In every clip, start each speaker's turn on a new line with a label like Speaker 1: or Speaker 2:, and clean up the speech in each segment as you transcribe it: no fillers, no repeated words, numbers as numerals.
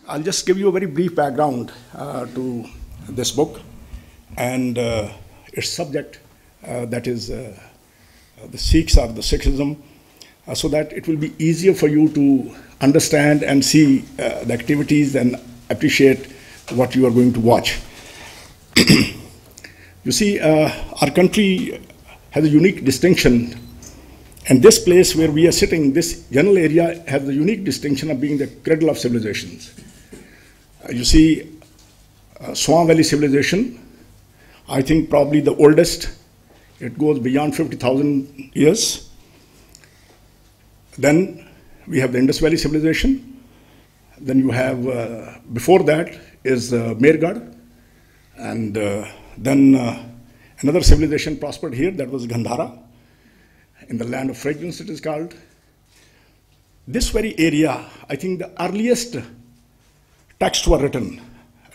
Speaker 1: I'll just give you a very brief background to this book and its subject, that is the Sikhs or the Sikhism, so that it will be easier for you to understand and see the activities and appreciate what you are going to watch. You see, our country has a unique distinction, and this place where we are sitting, this general area, has the unique distinction of being the cradle of civilizations. You see, Swan Valley civilization, I think probably the oldest. It goes beyond 50,000 years. Then we have the Indus Valley civilization. Then you have, before that is Mehrgarh. And then another civilization prospered here, that was Gandhara. In the land of fragrance, it is called. This very area, I think the earliest texts were written.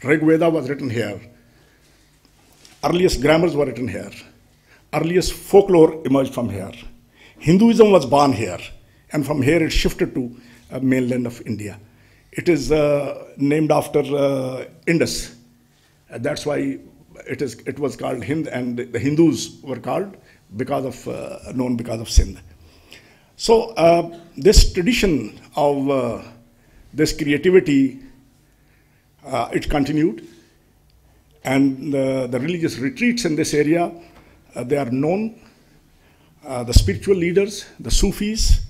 Speaker 1: Rig-Veda was written here. Earliest grammars were written here. Earliest folklore emerged from here. Hinduism was born here, and from here it shifted to mainland of India. It is named after Indus. That's why it was called Hind, and the Hindus were called because of known because of Sindh. So this tradition of this creativity, it continued, and the religious retreats in this area, they are known, the spiritual leaders, the Sufis.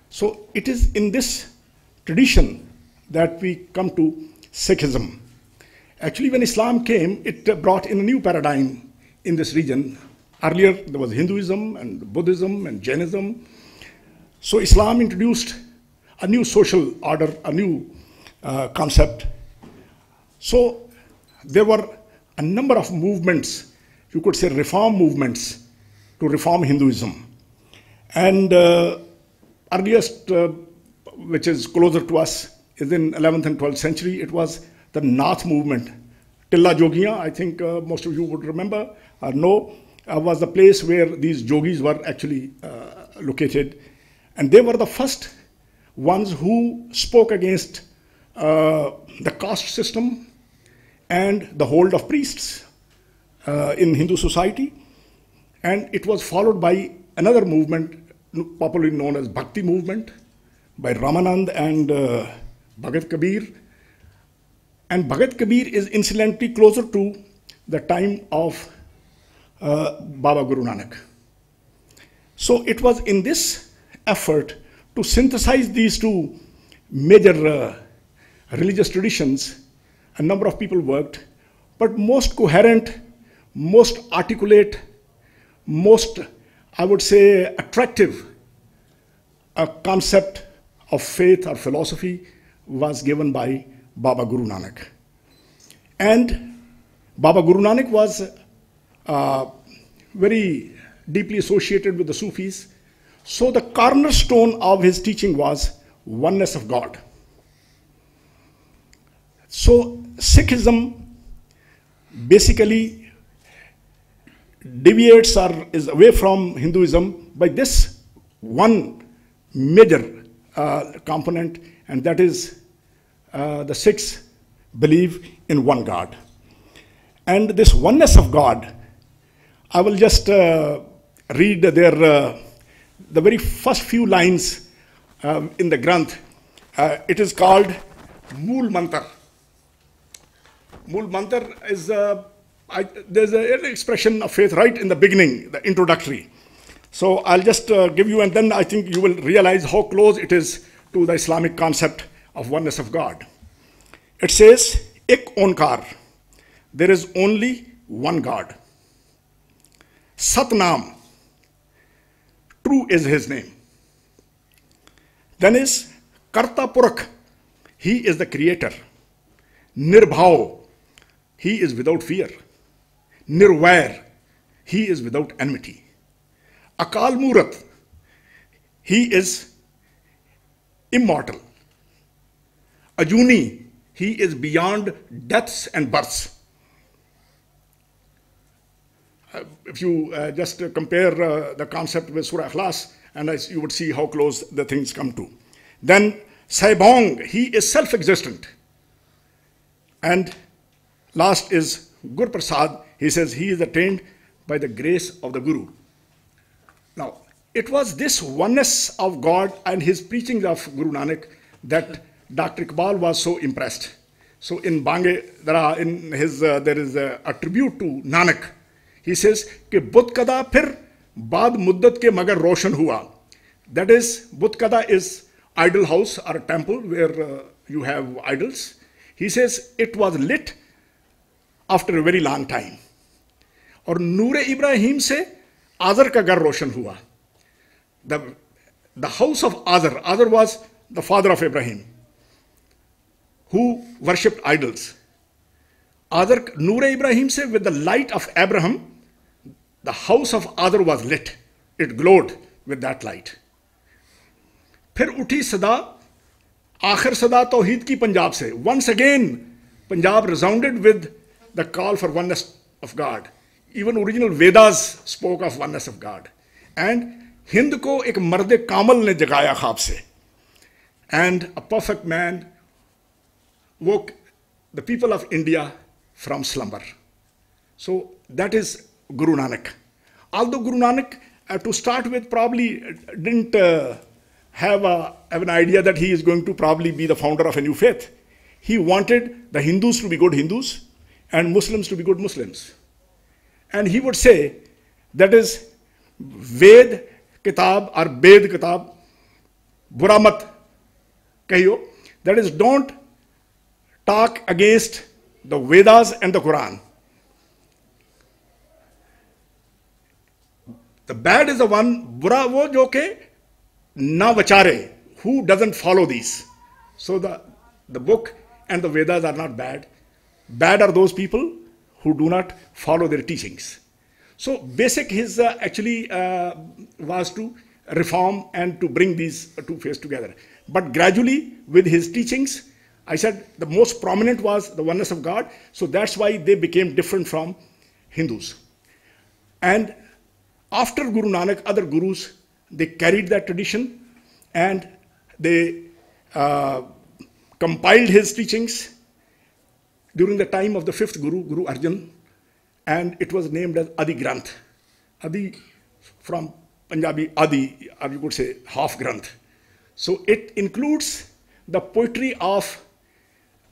Speaker 1: So it is in this tradition that we come to Sikhism. Actually, when Islam came, it brought in a new paradigm in this region. Earlier, there was Hinduism and Buddhism and Jainism. So Islam introduced a new social order, a new concept. So there were a number of movements, you could say reform movements, to reform Hinduism. And earliest, which is closer to us, is in 11th and 12th century. It was the Nath movement. Tilla Jogiya, I think most of you would remember or know, was the place where these yogis were actually located. And they were the first ones who spoke against the caste system and the hold of priests in Hindu society. And it was followed by another movement popularly known as Bhakti movement by Ramanand and Bhagat Kabir. And Bhagat Kabir is incidentally closer to the time of Baba Guru Nanak. So it was in this effort to synthesize these two major religious traditions, a number of people worked, but most coherent, most articulate, most, I would say, attractive concept of faith or philosophy was given by Baba Guru Nanak. And Baba Guru Nanak was very deeply associated with the Sufis. So the cornerstone of his teaching was oneness of God. So Sikhism basically deviates or is away from Hinduism by this one major component, and that is the Sikhs believe in one God. And this oneness of God, I will just read the very first few lines in the Granth. It is called Mool Mantar. Mool Mantar is, there's an expression of faith right in the beginning, the introductory. So I'll just give you, and then I think you will realize how close it is to the Islamic concept of oneness of God. It says, Ek Onkar, there is only one God. Satnam, true is his name. Then is Karta Purakh, he is the creator. Nirbhav, he is without fear. Nirvair, he is without enmity. Akal Murat, he is immortal. Ajuni, he is beyond deaths and births. If you just compare the concept with Surah Ikhlas, and you would see how close the things come to. Then Saibong, he is self-existent. And last is Gur Prasad. He says he is attained by the grace of the Guru. Now, it was this oneness of God and his preachings of Guru Nanak that Dr. Iqbal was so impressed. So in Bange, there is a tribute to Nanak. He says, कि बुत कदा फिर बाद मुद्दत के मगर रोशन हुआ. That is, Butt Kada is idol house or a temple where you have idols. He says it was lit after a very long time. और नूर इब्राहिम से आदर का घर रोशन हुआ. The house of Azar. Azar was the father of Ibrahim, who worshipped idols. Azar, Noor Ibrahim se, with the light of Abraham, the house of Azar was lit. It glowed with that light. फिर उठी सदा, आखिर सदा तौहीद की पंजाब से. Once again, Punjab resounded with the call for oneness of God. Even original Vedas spoke of oneness of God. And Hind को एक मर्द कामल ने जगाया ख्वाब से. And a perfect man woke the people of India from slumber. So that is Guru Nanak. Although Guru Nanak, to start with, probably didn't have an idea that he is going to probably be the founder of a new faith. He wanted the Hindus to be good Hindus and Muslims to be good Muslims. And he would say, that is, Ved Kitab or Bed Kitab, Bura mat kahiyo. That is, don't talk against the Vedas and the Quran. The bad is the one, Bura wo jo ke na vachare, who doesn't follow these. So the book and the Vedas are not bad. Bad are those people who do not follow their teachings. So basic his actually was to reform and to bring these two faiths together. But gradually with his teachings, I said the most prominent was the oneness of God. So that's why they became different from Hindus. And after Guru Nanak, other gurus, they carried that tradition and they compiled his teachings during the time of the fifth Guru, Guru Arjan. And it was named as Adi Granth. Adi from Punjabi, Adi, or you could say half Granth. So it includes the poetry of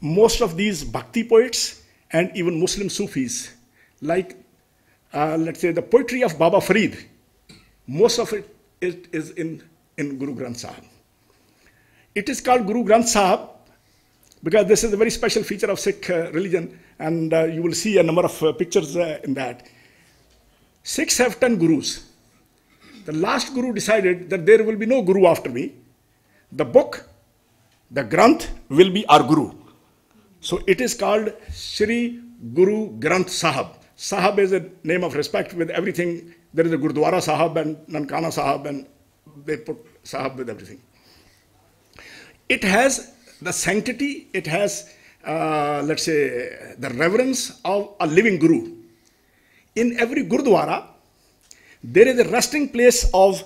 Speaker 1: most of these Bhakti poets and even Muslim Sufis. Like, let's say, the poetry of Baba Farid. Most of it is in Guru Granth Saheb. It is called Guru Granth Saheb because this is a very special feature of Sikh religion, and you will see a number of pictures in that. Sikhs have 10 gurus. The last guru decided that there will be no guru after me. The book, the Granth, will be our guru. So it is called Shri Guru Granth Saheb. Saheb is a name of respect with everything. There is a Gurdwara Saheb and Nankana Saheb, and they put Saheb with everything. It has the sanctity, it has, let's say, the reverence of a living guru. In every Gurdwara, there is a resting place of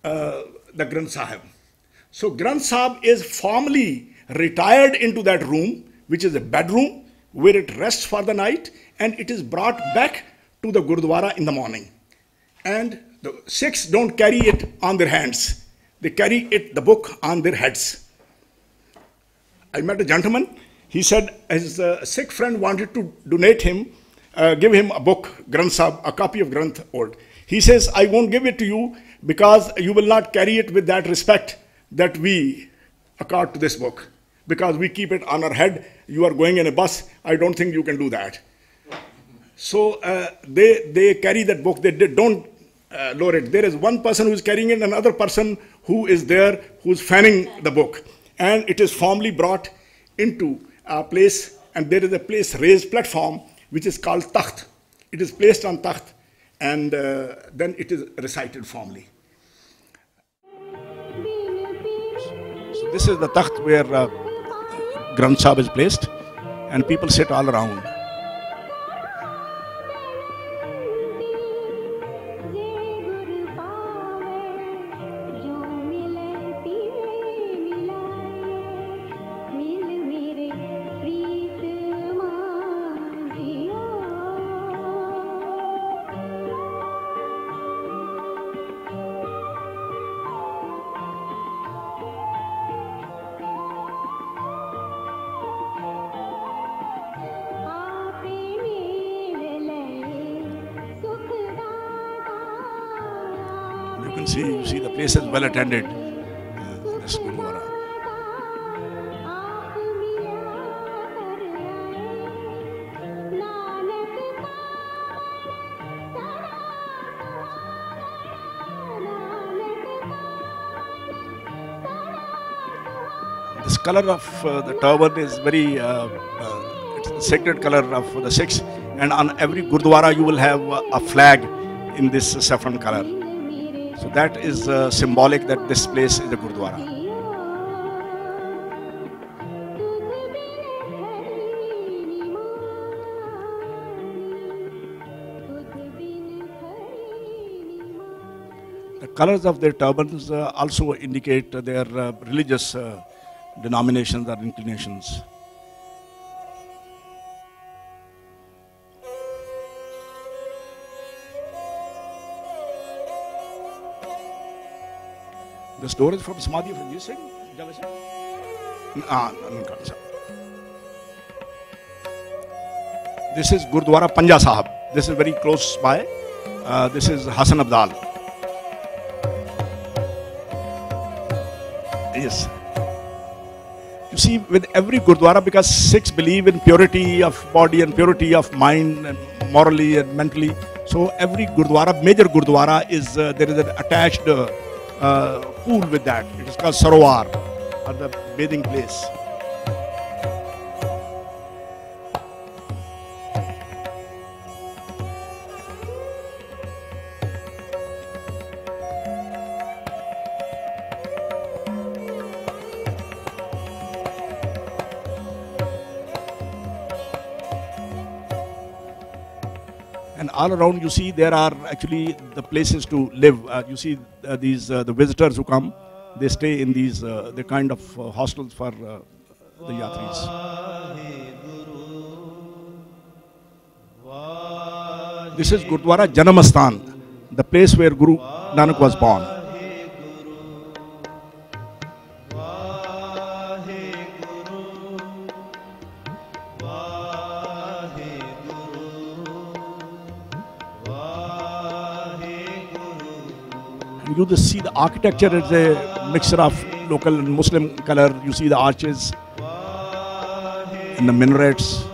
Speaker 1: the Granth Saheb. So Granth Saheb is formally retired into that room, which is a bedroom, where it rests for the night, and it is brought back to the Gurdwara in the morning. And the Sikhs don't carry it on their hands. They carry it, the book, on their heads. I met a gentleman. He said his Sikh friend wanted to donate him, give him a book, Granth Saheb, a copy of Granth old. He says, I won't give it to you because you will not carry it with that respect that we accord to this book. Because we keep it on our head. You are going in a bus. I don't think you can do that. So they carry that book. They don't lower it. There is one person who is carrying it, another person who is there, who is fanning the book. And it is formally brought into a place, and there is a place, raised platform, which is called Takht. It is placed on Takht, and then it is recited formally. So this is the Takht where Granth Saheb is placed, and people sit all around. You see the place is well attended. This Gurudwara. This color of the turban is very, it's the sacred color of the Sikhs, and on every Gurudwara you will have a flag in this saffron color. So that is symbolic that this place is a Gurudwara. The colors of their turbans also indicate their religious denominations or inclinations. This door is from Samadhi from this side? This is Gurudwara Panja Sahib. This is very close by. This is Hasan Abdal. Yes. You see, with every Gurudwara, because Sikhs believe in purity of body and purity of mind, and morally and mentally. So every Gurudwara, major Gurudwara, is there is an attached pool with that. It is called Sarovar, or the bathing place. And all around you see there are actually the places to live. You see the visitors who come, they stay in these the kind of hostels for the yatris. This is Gurudwara Janamastan, the place where Guru Nanak was born. You just see the architecture is a mixture of local and Muslim color. You see the arches and the minarets.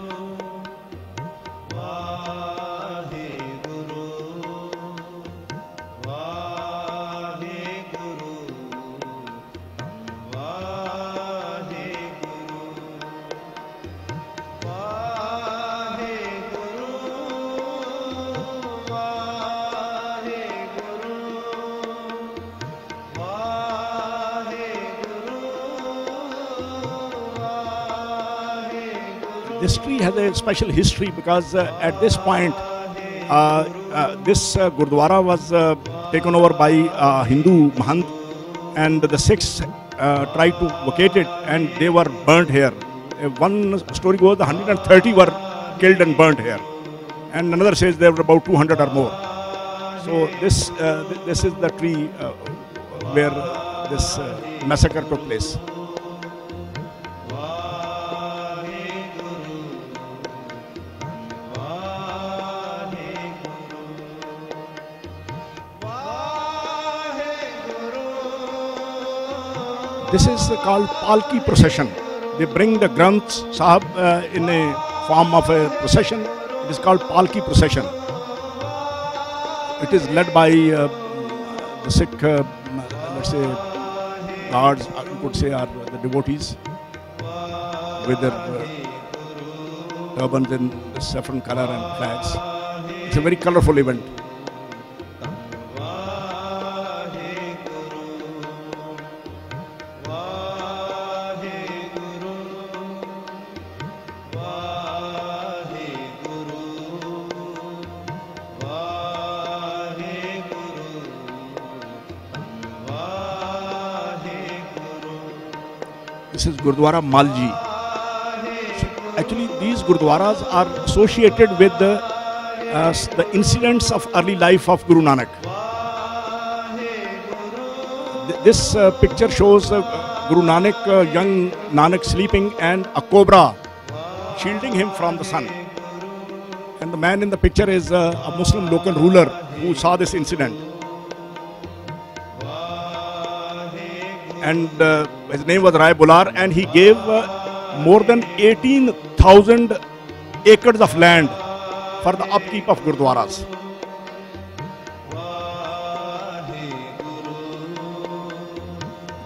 Speaker 1: This tree has a special history because at this point, this Gurudwara was taken over by Hindu Mahant, and the Sikhs tried to vacate it, and they were burnt here. One story goes 130 were killed and burnt here, and another says there were about 200 or more. So this is the tree where this massacre took place. This is called Palki procession. They bring the Granth Saheb in a form of a procession. It is called Palki procession. It is led by the Sikh, let's say, guards, you could say, are the devotees with their turbans in saffron color and flags. It's a very colorful event. This is Gurudwara Malji. So actually, these Gurudwaras are associated with the incidents of early life of Guru Nanak. This picture shows Guru Nanak, young Nanak sleeping, and a cobra shielding him from the sun. And the man in the picture is a Muslim local ruler who saw this incident. and his name was Rai Bular, and he gave more than 18,000 acres of land for the upkeep of Gurdwaras.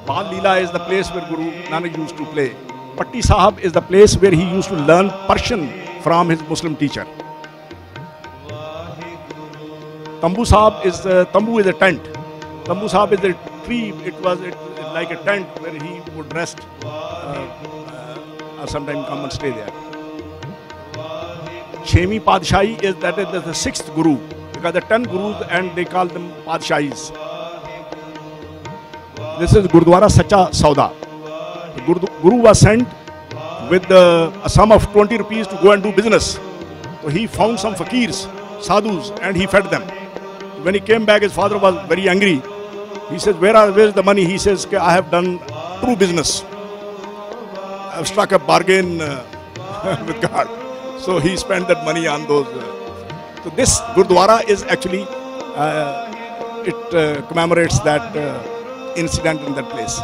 Speaker 1: Bal Leela is the place where Guru Nanak used to play. Patti Sahab is the place where he used to learn Persian from his Muslim teacher. Tambu Sahab is Tambu is a tent. Tambu Sahab is a tree. It was like a tent where he would rest or sometimes come and stay there. Shemi Padshai is the sixth Guru, because the 10 Gurus and they call them Padshais. This is Gurdwara Sacha Sauda. The Guru was sent with a sum of 20 rupees to go and do business. So he found some fakirs, sadhus, and he fed them. When he came back, his father was very angry. He says, where's the money? He says, I have done true business. I have struck a bargain with God. So he spent that money on those. So this Gurdwara is actually, it commemorates that incident in that place.